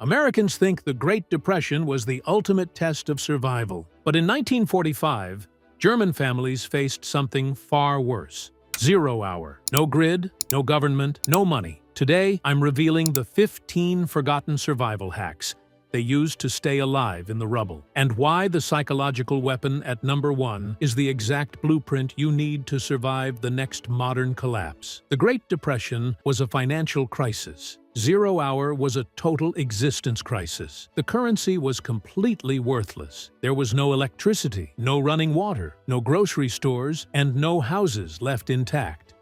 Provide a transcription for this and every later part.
Americans think the Great Depression was the ultimate test of survival. But in 1945, German families faced something far worse. 0 hour. No grid, no government, no money. Today, I'm revealing the 15 forgotten survival hacks they used to stay alive in the rubble, and why the psychological weapon at number 1 is the exact blueprint you need to survive the next modern collapse. The Great Depression was a financial crisis. 0 hour was a total existence crisis. The currency was completely worthless. There was no electricity, no running water, no grocery stores, and no houses left intact.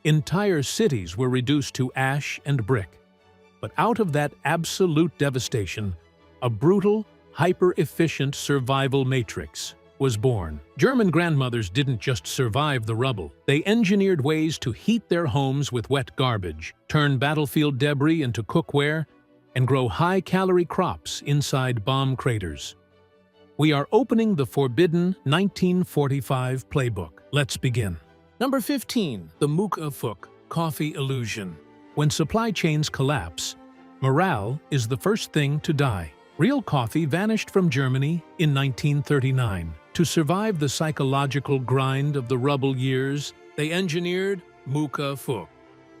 Entire cities were reduced to ash and brick. But out of that absolute devastation, a brutal, hyper-efficient survival matrix was born. German grandmothers didn't just survive the rubble. They engineered ways to heat their homes with wet garbage, turn battlefield debris into cookware, and grow high-calorie crops inside bomb craters. We are opening the forbidden 1945 playbook. Let's begin. Number 15. The Mucke coffee illusion. When supply chains collapse, morale is the first thing to die. Real coffee vanished from Germany in 1939. To survive the psychological grind of the rubble years, they engineered Mucke,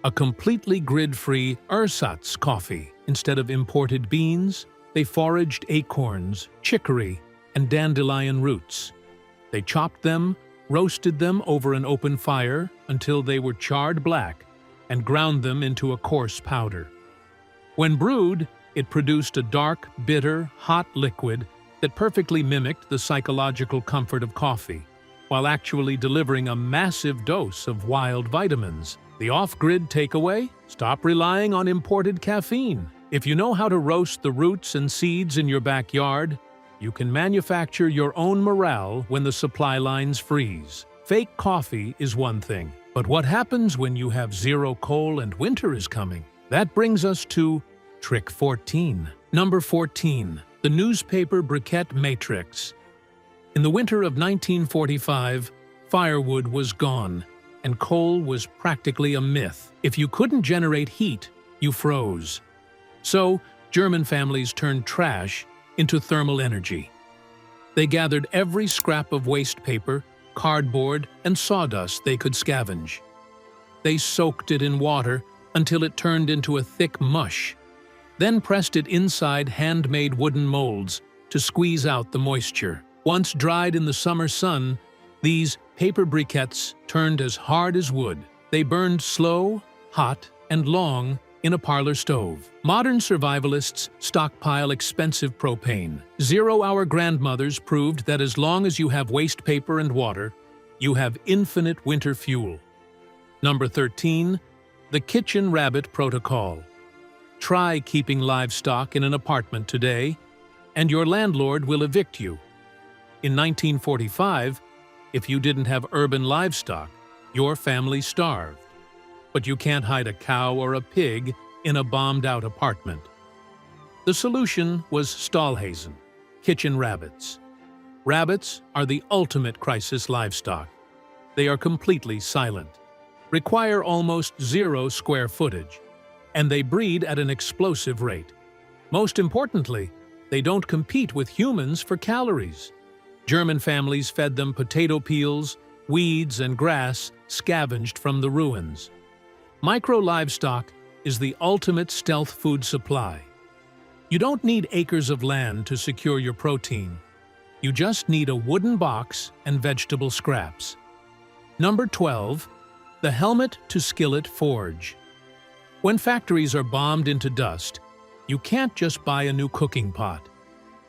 a completely grid-free ersatz coffee. Instead of imported beans, they foraged acorns, chicory, and dandelion roots. They chopped them, roasted them over an open fire until they were charred black, and ground them into a coarse powder. When brewed, it produced a dark, bitter, hot liquid that perfectly mimicked the psychological comfort of coffee, while actually delivering a massive dose of wild vitamins. The off-grid takeaway? Stop relying on imported caffeine. If you know how to roast the roots and seeds in your backyard, you can manufacture your own morale when the supply lines freeze. Fake coffee is one thing, but what happens when you have zero coal and winter is coming? That brings us to Trick 14. Number 14. The newspaper briquette matrix. In the winter of 1945, firewood was gone, and coal was practically a myth. If you couldn't generate heat, you froze. So, German families turned trash into thermal energy. They gathered every scrap of waste paper, cardboard, and sawdust they could scavenge. They soaked it in water until it turned into a thick mush, then pressed it inside handmade wooden molds to squeeze out the moisture. Once dried in the summer sun, these paper briquettes turned as hard as wood. They burned slow, hot, and long in a parlor stove. Modern survivalists stockpile expensive propane. 0 hour grandmothers proved that as long as you have waste paper and water, you have infinite winter fuel. Number 13. The kitchen rabbit protocol. Try keeping livestock in an apartment today, and your landlord will evict you. In 1945, if you didn't have urban livestock, your family starved. But you can't hide a cow or a pig in a bombed-out apartment. The solution was Stallhasen, kitchen rabbits. Rabbits are the ultimate crisis livestock. They are completely silent, require almost zero square footage, and they breed at an explosive rate. Most importantly, they don't compete with humans for calories. German families fed them potato peels, weeds, and grass scavenged from the ruins. Micro-livestock is the ultimate stealth food supply. You don't need acres of land to secure your protein. You just need a wooden box and vegetable scraps. Number 12. The helmet to skillet forge. When factories are bombed into dust, you can't just buy a new cooking pot.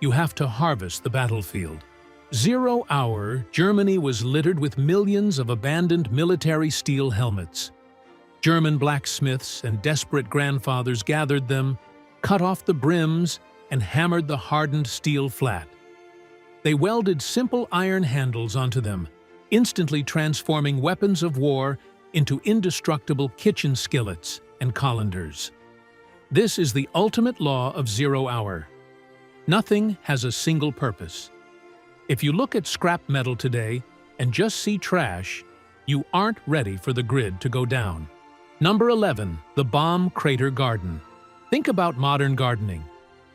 You have to harvest the battlefield. 0 hour, Germany was littered with millions of abandoned military steel helmets. German blacksmiths and desperate grandfathers gathered them, cut off the brims, and hammered the hardened steel flat. They welded simple iron handles onto them, instantly transforming weapons of war into indestructible kitchen skillets and colanders. This is the ultimate law of 0 hour. Nothing has a single purpose. If you look at scrap metal today and just see trash, you aren't ready for the grid to go down. Number 11. The bomb crater garden. Think about modern gardening.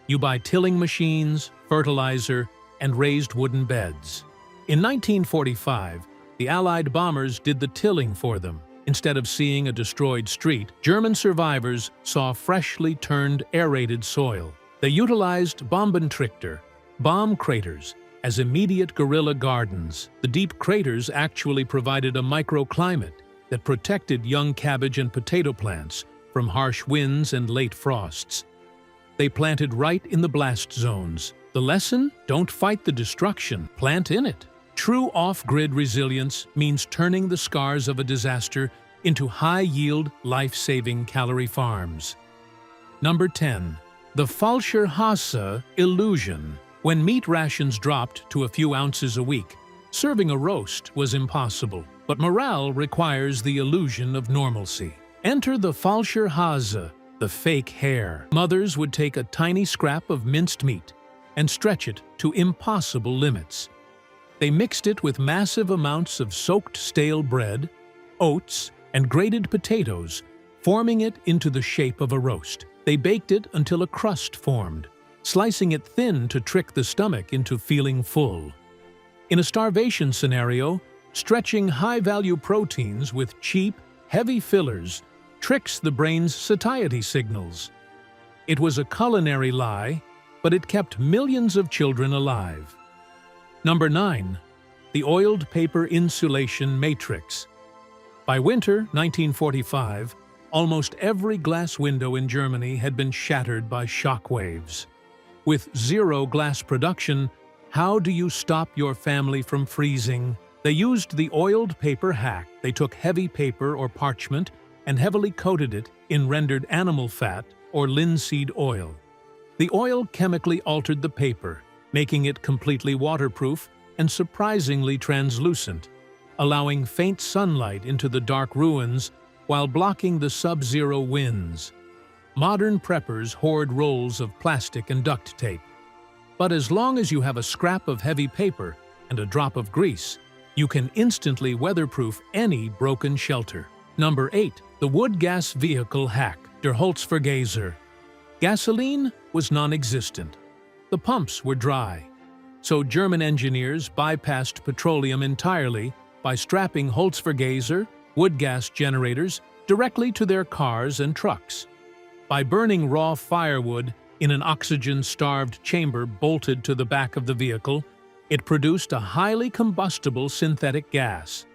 You buy tilling machines, fertilizer, and raised wooden beds. In 1945, the Allied bombers did the tilling for them. Instead of seeing a destroyed street, German survivors saw freshly turned aerated soil. They utilized Bombentrichter, bomb craters, as immediate guerrilla gardens. The deep craters actually provided a microclimate that protected young cabbage and potato plants from harsh winds and late frosts. They planted right in the blast zones. The lesson? Don't fight the destruction, plant in it. True off-grid resilience means turning the scars of a disaster into high-yield, life-saving calorie farms. Number 10. The falscher Hase illusion. When meat rations dropped to a few ounces a week, serving a roast was impossible. But morale requires the illusion of normalcy. Enter the falscher Hase, the fake hare. Mothers would take a tiny scrap of minced meat and stretch it to impossible limits. They mixed it with massive amounts of soaked stale bread, oats, and grated potatoes, forming it into the shape of a roast. They baked it until a crust formed, slicing it thin to trick the stomach into feeling full. In a starvation scenario, stretching high-value proteins with cheap, heavy fillers tricks the brain's satiety signals. It was a culinary lie, but it kept millions of children alive. Number 9. The oiled paper insulation matrix. By winter 1945, almost every glass window in Germany had been shattered by shock waves. With zero glass production, how do you stop your family from freezing? They used the oiled paper hack. They took heavy paper or parchment and heavily coated it in rendered animal fat or linseed oil. The oil chemically altered the paper, making it completely waterproof and surprisingly translucent, allowing faint sunlight into the dark ruins while blocking the sub-zero winds. Modern preppers hoard rolls of plastic and duct tape. But as long as you have a scrap of heavy paper and a drop of grease, you can instantly weatherproof any broken shelter. Number 8. The wood gas vehicle hack, der Holzvergaser. Gasoline was non-existent. The pumps were dry. So German engineers bypassed petroleum entirely by strapping Holzvergaser, wood gas generators, directly to their cars and trucks. By burning raw firewood in an oxygen-starved chamber bolted to the back of the vehicle, it produced a highly combustible synthetic gas.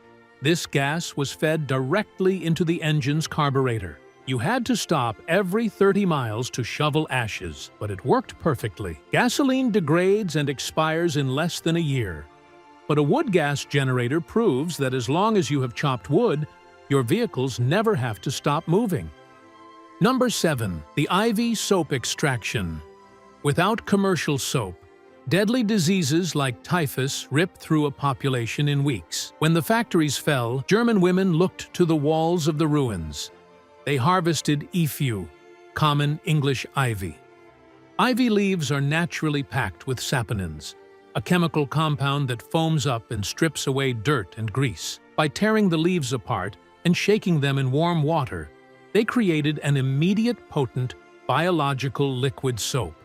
This gas was fed directly into the engine's carburetor. You had to stop every 30 miles to shovel ashes, but it worked perfectly. Gasoline degrades and expires in less than a year. But a wood gas generator proves that as long as you have chopped wood, your vehicles never have to stop moving. Number 7. The IV soap extraction. Without commercial soap, deadly diseases like typhus ripped through a population in weeks. When the factories fell, German women looked to the walls of the ruins. They harvested Efeu, common English ivy. Ivy leaves are naturally packed with saponins, a chemical compound that foams up and strips away dirt and grease. By tearing the leaves apart and shaking them in warm water, they created an immediate, potent, biological liquid soap.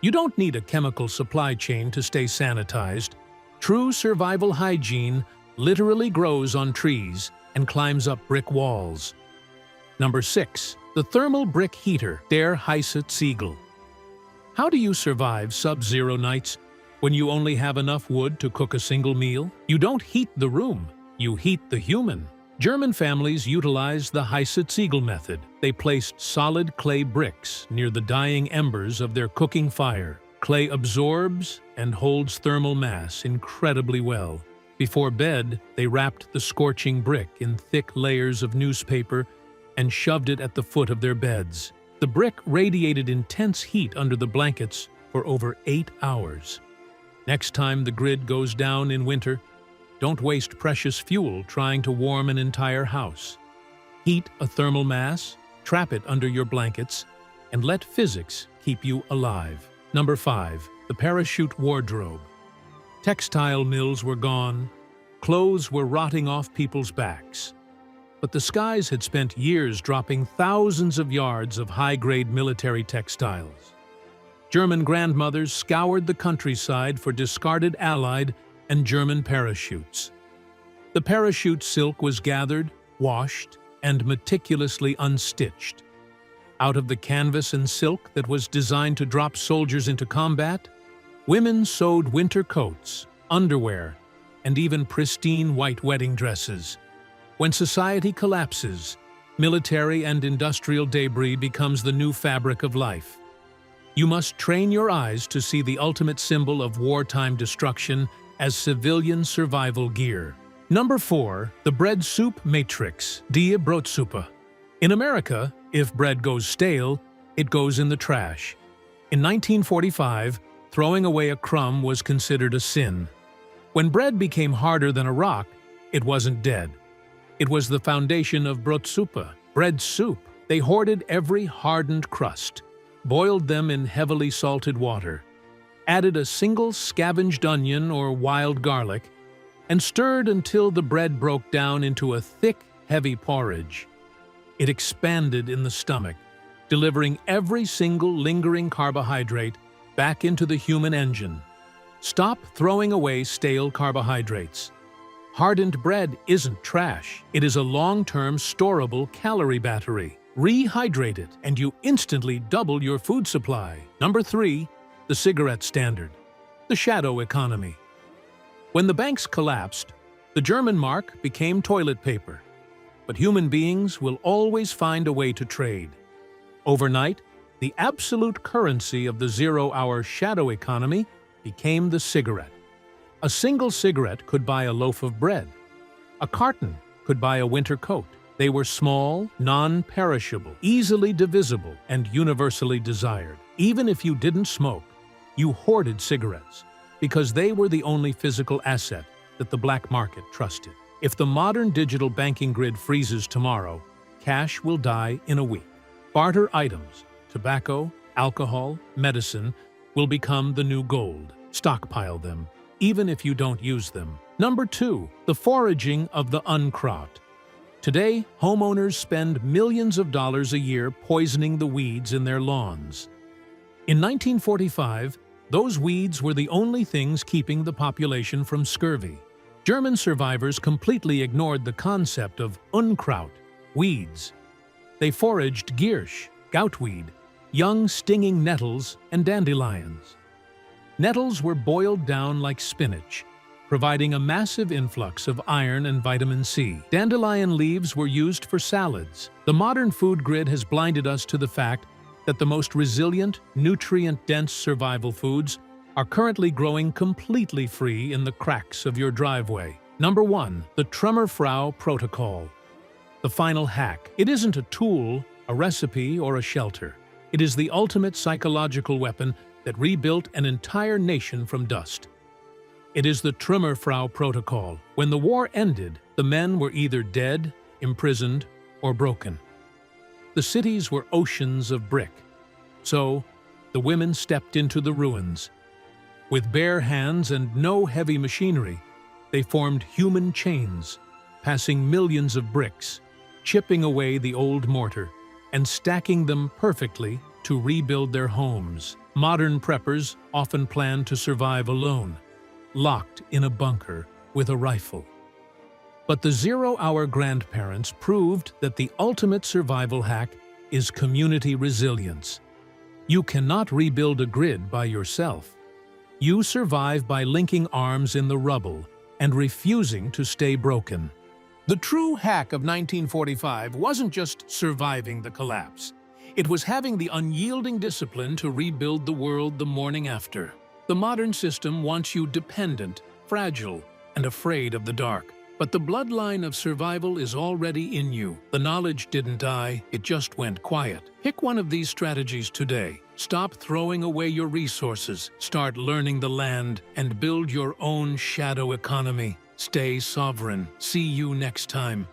You don't need a chemical supply chain to stay sanitized. True survival hygiene literally grows on trees and climbs up brick walls. Number 6. The thermal brick heater, der heiße Ziegel. How do you survive sub-zero nights when you only have enough wood to cook a single meal? You don't heat the room, you heat the human. German families utilized the heiße Ziegel method. They placed solid clay bricks near the dying embers of their cooking fire. Clay absorbs and holds thermal mass incredibly well. Before bed, they wrapped the scorching brick in thick layers of newspaper and shoved it at the foot of their beds. The brick radiated intense heat under the blankets for over 8 hours. Next time the grid goes down in winter, don't waste precious fuel trying to warm an entire house. Heat a thermal mass, trap it under your blankets, and let physics keep you alive. Number 5. The parachute wardrobe. Textile mills were gone. Clothes were rotting off people's backs. But the skies had spent years dropping thousands of yards of high-grade military textiles. German grandmothers scoured the countryside for discarded Allied and German parachutes. The parachute silk was gathered, washed, and meticulously unstitched. Out of the canvas and silk that was designed to drop soldiers into combat, women sewed winter coats, underwear, and even pristine white wedding dresses. When society collapses, military and industrial debris becomes the new fabric of life. You must train your eyes to see the ultimate symbol of wartime destruction as civilian survival gear. Number 4. The bread soup matrix, die Brotsuppe. In America, if bread goes stale, it goes in the trash. In 1945, throwing away a crumb was considered a sin. When bread became harder than a rock, it wasn't dead. It was the foundation of Brotsuppe, bread soup. They hoarded every hardened crust, boiled them in heavily salted water, added a single scavenged onion or wild garlic, and stirred until the bread broke down into a thick, heavy porridge. It expanded in the stomach, delivering every single lingering carbohydrate back into the human engine. Stop throwing away stale carbohydrates. Hardened bread isn't trash. It is a long-term storable calorie battery. Rehydrate it, and you instantly double your food supply. Number 3. The cigarette standard, the shadow economy. When the banks collapsed, the German mark became toilet paper. But human beings will always find a way to trade. Overnight, the absolute currency of the zero-hour shadow economy became the cigarette. A single cigarette could buy a loaf of bread. A carton could buy a winter coat. They were small, non-perishable, easily divisible, and universally desired. Even if you didn't smoke, you hoarded cigarettes, because they were the only physical asset that the black market trusted. If the modern digital banking grid freezes tomorrow, cash will die in a week. Barter items, tobacco, alcohol, medicine, will become the new gold. Stockpile them, even if you don't use them. Number 2. The foraging of the unkraut. Today, homeowners spend millions of dollars a year poisoning the weeds in their lawns. In 1945, those weeds were the only things keeping the population from scurvy. German survivors completely ignored the concept of Unkraut, weeds. They foraged giersch, goutweed, young stinging nettles, and dandelions. Nettles were boiled down like spinach, providing a massive influx of iron and vitamin C. Dandelion leaves were used for salads. The modern food grid has blinded us to the fact that the most resilient, nutrient-dense survival foods are currently growing completely free in the cracks of your driveway. Number 1. The Trümmerfrau Protocol. The final hack. It isn't a tool, a recipe, or a shelter. It is the ultimate psychological weapon that rebuilt an entire nation from dust. It is the Trümmerfrau Protocol. When the war ended, the men were either dead, imprisoned, or broken. The cities were oceans of brick. So, the women stepped into the ruins. With bare hands and no heavy machinery, they formed human chains, passing millions of bricks, chipping away the old mortar, and stacking them perfectly to rebuild their homes. Modern preppers often plan to survive alone, locked in a bunker with a rifle. But the zero-hour grandparents proved that the ultimate survival hack is community resilience. You cannot rebuild a grid by yourself. You survive by linking arms in the rubble and refusing to stay broken. The true hack of 1945 wasn't just surviving the collapse. It was having the unyielding discipline to rebuild the world the morning after. The modern system wants you dependent, fragile, and afraid of the dark. But the bloodline of survival is already in you. The knowledge didn't die, it just went quiet. Pick one of these strategies today. Stop throwing away your resources, start learning the land, and build your own shadow economy. Stay sovereign. See you next time.